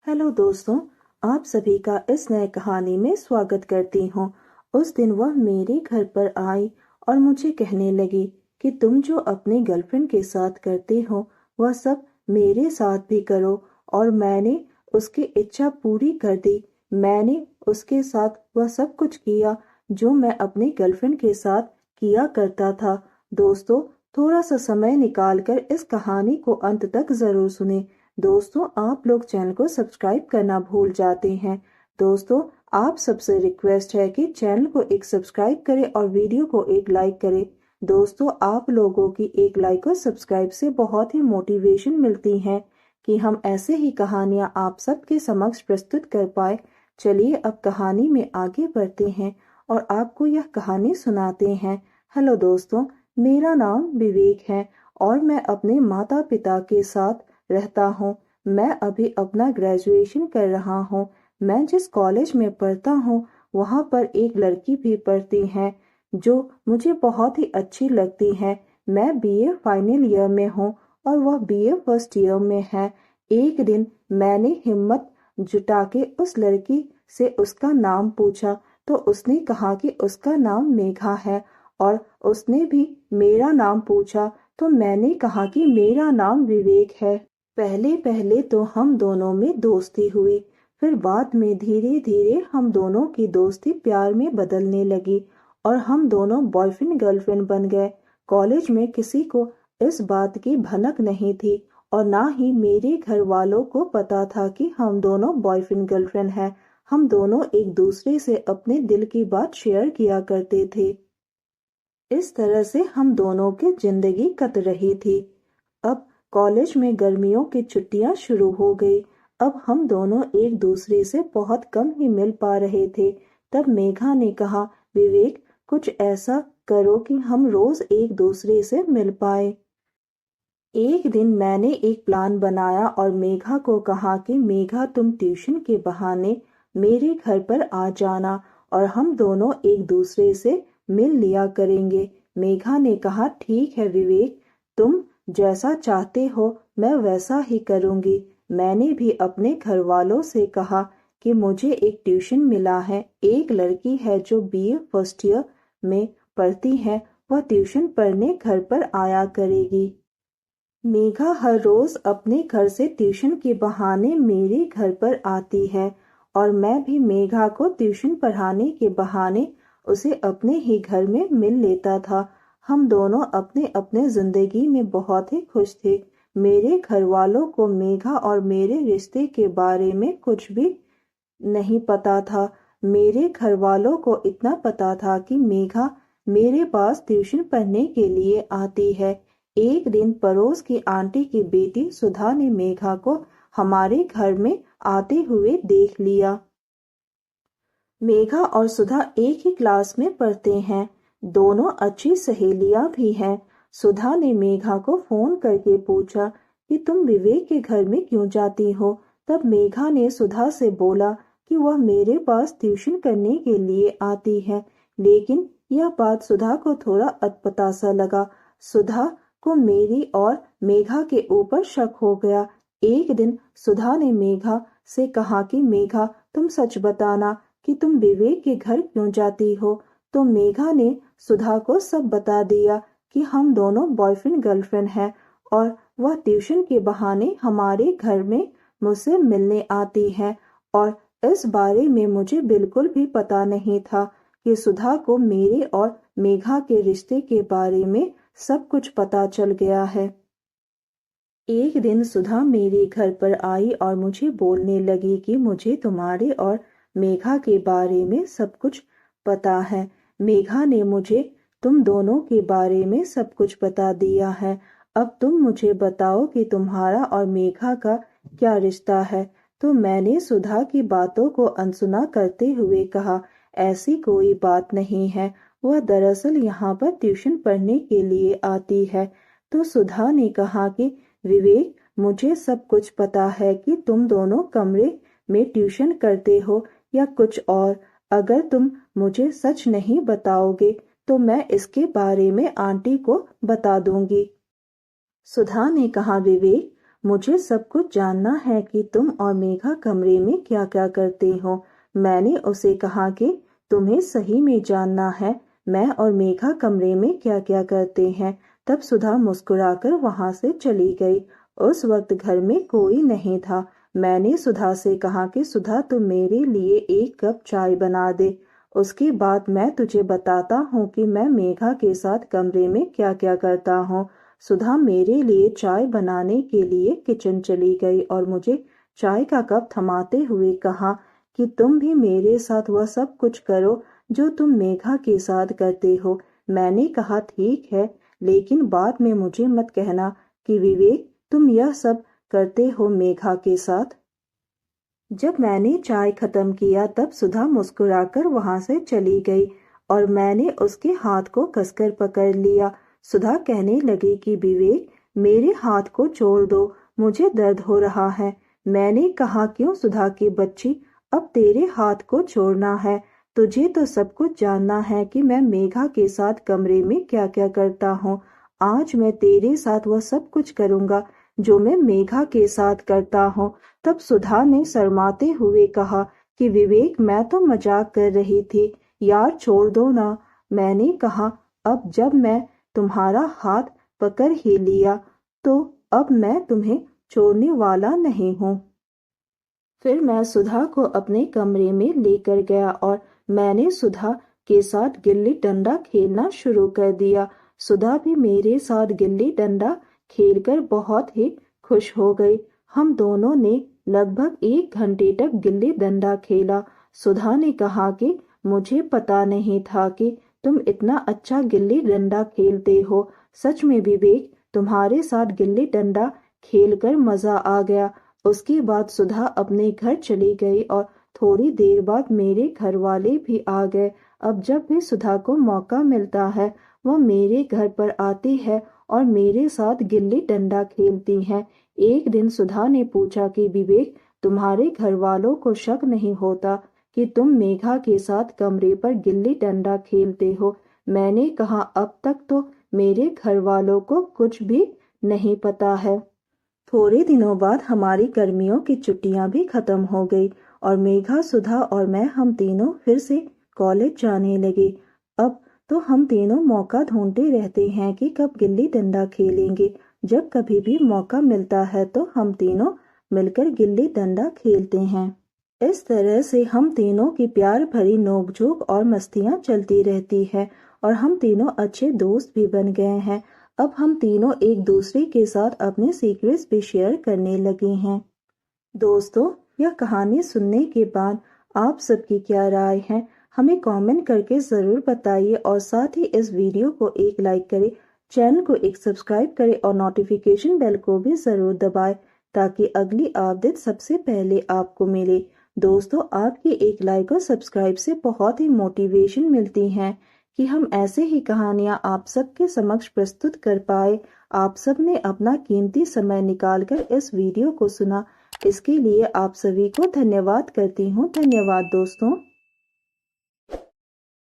Hello दोस्तों, आप सभी का इस नए कहानी में स्वागत करती हूँ। उस दिन वह मेरे घर पर आई और मुझे कहने लगी कि तुम जो अपने गर्लफ्रेंड के साथ करते हो वह सब मेरे साथ भी करो। और मैंने उसकी इच्छा पूरी कर दी। मैंने उसके साथ वह सब कुछ किया जो मैं अपनी गर्लफ्रेंड के साथ किया करता था। दोस्तों, थोड़ा सा समय निकालकर इस कहानी को अंत तक जरूर सुने। दोस्तों, आप लोग चैनल को सब्सक्राइब करना भूल जाते हैं। दोस्तों, आप सबसे रिक्वेस्ट है कि चैनल को एक सब्सक्राइब करें और वीडियो को एक लाइक करें। दोस्तों, आप लोगों की एक लाइक और सब्सक्राइब से बहुत ही मोटिवेशन मिलती है कि हम ऐसे ही कहानियां आप सबके समक्ष प्रस्तुत कर पाए। चलिए अब कहानी में आगे बढ़ते हैं और आपको यह कहानी सुनाते हैं। हेलो दोस्तों, मेरा नाम विवेक है और मैं अपने माता पिता के साथ रहता हूँ। मैं अभी अपना ग्रेजुएशन कर रहा हूँ। मैं जिस कॉलेज में पढ़ता हूँ वहाँ पर एक लड़की भी पढ़ती है जो मुझे बहुत ही अच्छी लगती है। मैं बीए फाइनल ईयर में हूँ और वह बीए फर्स्ट ईयर में है। एक दिन मैंने हिम्मत जुटा के उस लड़की से उसका नाम पूछा तो उसने कहा कि उसका नाम मेघा है। और उसने भी मेरा नाम पूछा तो मैंने कहा कि मेरा नाम विवेक है। पहले पहले तो हम दोनों में दोस्ती हुई, फिर बाद में धीरे धीरे हम दोनों की दोस्ती प्यार में बदलने लगी और हम दोनों बॉयफ्रेंड गर्लफ्रेंड बन गए। कॉलेज में किसी को इस बात की भनक नहीं थी और ना ही मेरे घर वालों को पता था कि हम दोनों बॉयफ्रेंड गर्लफ्रेंड हैं। हम दोनों एक दूसरे से अपने दिल की बात शेयर किया करते थे। इस तरह से हम दोनों की जिंदगी कट रही थी। अब कॉलेज में गर्मियों की छुट्टियां शुरू हो गई। अब हम दोनों एक दूसरे से बहुत कम ही मिल पा रहे थे। तब मेघा ने कहा, विवेक, कुछ ऐसा करो कि हम रोज एक दूसरे से मिल पाए। एक दिन मैंने एक प्लान बनाया और मेघा को कहा कि मेघा, तुम ट्यूशन के बहाने मेरे घर पर आ जाना और हम दोनों एक दूसरे से मिल लिया करेंगे। मेघा ने कहा, ठीक है विवेक, तुम जैसा चाहते हो मैं वैसा ही करूंगी। मैंने भी अपने घर वालों से कहा कि मुझे एक ट्यूशन मिला है। एक लड़की है जो बीए फर्स्ट ईयर में पढ़ती है, वह ट्यूशन पढ़ने घर पर आया करेगी। मेघा हर रोज अपने घर से ट्यूशन के बहाने मेरे घर पर आती है और मैं भी मेघा को ट्यूशन पढ़ाने के बहाने उसे अपने ही घर में मिल लेता था। हम दोनों अपने अपने जिंदगी में बहुत ही खुश थे। मेरे घर वालों को मेघा और मेरे रिश्ते के बारे में कुछ भी नहीं पता था। मेरे घर वालों को इतना पता था कि मेघा मेरे पास ट्यूशन पढ़ने के लिए आती है। एक दिन पड़ोस की आंटी की बेटी सुधा ने मेघा को हमारे घर में आते हुए देख लिया। मेघा और सुधा एक ही क्लास में पढ़ते हैं। दोनों अच्छी सहेलियां भी हैं। सुधा ने मेघा को फोन करके पूछा कि तुम विवेक के घर में क्यों जाती हो। तब मेघा ने सुधा से बोला कि वह मेरे पास ट्यूशन करने के लिए आती है। लेकिन यह बात सुधा को थोड़ा अटपटा सा लगा। सुधा को मेरी और मेघा के ऊपर शक हो गया। एक दिन सुधा ने मेघा से कहा कि मेघा, तुम सच बताना कि तुम विवेक के घर क्यों जाती हो। तो मेघा ने सुधा को सब बता दिया कि हम दोनों बॉयफ्रेंड गर्लफ्रेंड हैं और वह ट्यूशन के बहाने हमारे घर में मुझसे मिलने आती है। और इस बारे में मुझे बिल्कुल भी पता नहीं था कि सुधा को मेरे और मेघा के रिश्ते के बारे में सब कुछ पता चल गया है। एक दिन सुधा मेरे घर पर आई और मुझे बोलने लगी कि मुझे तुम्हारे और मेघा के बारे में सब कुछ पता है। मेघा ने मुझे तुम दोनों के बारे में सब कुछ बता दिया है। अब तुम मुझे बताओ कि तुम्हारा और मेघा का क्या रिश्ता है। तो मैंने सुधा की बातों को अनसुना करते हुए कहा, ऐसी कोई बात नहीं है। वह दरअसल यहाँ पर ट्यूशन पढ़ने के लिए आती है। तो सुधा ने कहा कि विवेक, मुझे सब कुछ पता है कि तुम दोनों कमरे में ट्यूशन करते हो या कुछ और। अगर तुम मुझे सच नहीं बताओगे तो मैं इसके बारे में आंटी को बता दूंगी। सुधा ने कहा, विवेक, मुझे सब कुछ जानना है कि तुम और मेघा कमरे में क्या क्या करते हो। मैंने उसे कहा कि तुम्हें सही में जानना है मैं और मेघा कमरे में क्या क्या करते हैं। तब सुधा मुस्कुराकर वहां से चली गई। उस वक्त घर में कोई नहीं था। मैंने सुधा से कहा कि सुधा तुम मेरे लिए एक कप चाय बना दे। उसके बाद मैं तुझे बताता हूँ कि मैं मेघा के साथ कमरे में क्या क्या करता हूँ। सुधा मेरे लिए चाय बनाने के लिए किचन चली गई और मुझे चाय का कप थमाते हुए कहा कि तुम भी मेरे साथ वह सब कुछ करो जो तुम मेघा के साथ करते हो। मैंने कहा ठीक है, लेकिन बाद में मुझे मत कहना कि विवेक तुम यह सब करते हो मेघा के साथ। जब मैंने चाय खत्म किया तब सुधा मुस्कुराकर वहां से चली गई और मैंने उसके हाथ को कसकर पकड़ लिया। सुधा कहने लगी कि विवेक मेरे हाथ को छोड़ दो, मुझे दर्द हो रहा है। मैंने कहा क्यों सुधा की बच्ची, अब तेरे हाथ को छोड़ना है। तुझे तो सब कुछ जानना है कि मैं मेघा के साथ कमरे में क्या क्या करता हूँ। आज मैं तेरे साथ वह सब कुछ करूंगा जो मैं मेघा के साथ करता हूँ। तब सुधा ने शर्माते हुए कहा कि विवेक मैं तो मजाक कर रही थी, यार छोड़ दो ना। मैंने कहा अब जब मैं तुम्हारा हाथ पकड़ ही लिया तो अब मैं तुम्हें छोड़ने वाला नहीं हूँ। फिर मैं सुधा को अपने कमरे में लेकर गया और मैंने सुधा के साथ गिल्ली डंडा खेलना शुरू कर दिया। सुधा भी मेरे साथ गिल्ली डंडा खेलकर बहुत ही खुश हो गई। हम दोनों ने लगभग 1 घंटे तक गिल्ली डंडा खेला। सुधा ने कहा कि मुझे पता नहीं था कि तुम इतना अच्छा गिल्ली डंडा खेलते हो। सच में विवेक तुम्हारे साथ गिल्ली डंडा खेलकर मजा आ गया। उसके बाद सुधा अपने घर चली गई और थोड़ी देर बाद मेरे घर वाले भी आ गए। अब जब भी सुधा को मौका मिलता है वह मेरे घर पर आती है और मेरे साथ गिल्ली डंडा खेलती है। एक दिन सुधा ने पूछा कि विवेक तुम्हारे घर वालों को शक नहीं होता कि तुम मेघा के साथ कमरे पर गिल्ली डंडा खेलते हो। मैंने कहा अब तक तो मेरे घर वालों को कुछ भी नहीं पता है। थोड़े दिनों बाद हमारी गर्मियों की छुट्टियां भी खत्म हो गई और मेघा, सुधा और मैं हम तीनों फिर से कॉलेज जाने लगे। अब तो हम तीनों मौका ढूंढते रहते हैं कि कब गिल्ली डंडा खेलेंगे। जब कभी भी मौका मिलता है तो हम तीनों मिलकर गिल्ली डंडा खेलते हैं। इस तरह से हम तीनों की प्यार भरी नोकझोंक और मस्तियां चलती रहती है और हम तीनों अच्छे दोस्त भी बन गए हैं। अब हम तीनों एक दूसरे के साथ अपने सीक्रेट्स भी शेयर करने लगे हैं। दोस्तों, यह कहानी सुनने के बाद आप सबकी क्या राय है हमें कमेंट करके ज़रूर बताइए और साथ ही इस वीडियो को एक लाइक करें, चैनल को एक सब्सक्राइब करें और नोटिफिकेशन बेल को भी ज़रूर दबाएं ताकि अगली अपडेट सबसे पहले आपको मिले। दोस्तों, आपकी एक लाइक और सब्सक्राइब से बहुत ही मोटिवेशन मिलती है कि हम ऐसे ही कहानियां आप सबके समक्ष प्रस्तुत कर पाए। आप सब ने अपना कीमती समय निकालकर इस वीडियो को सुना, इसके लिए आप सभी को धन्यवाद करती हूँ। धन्यवाद दोस्तों।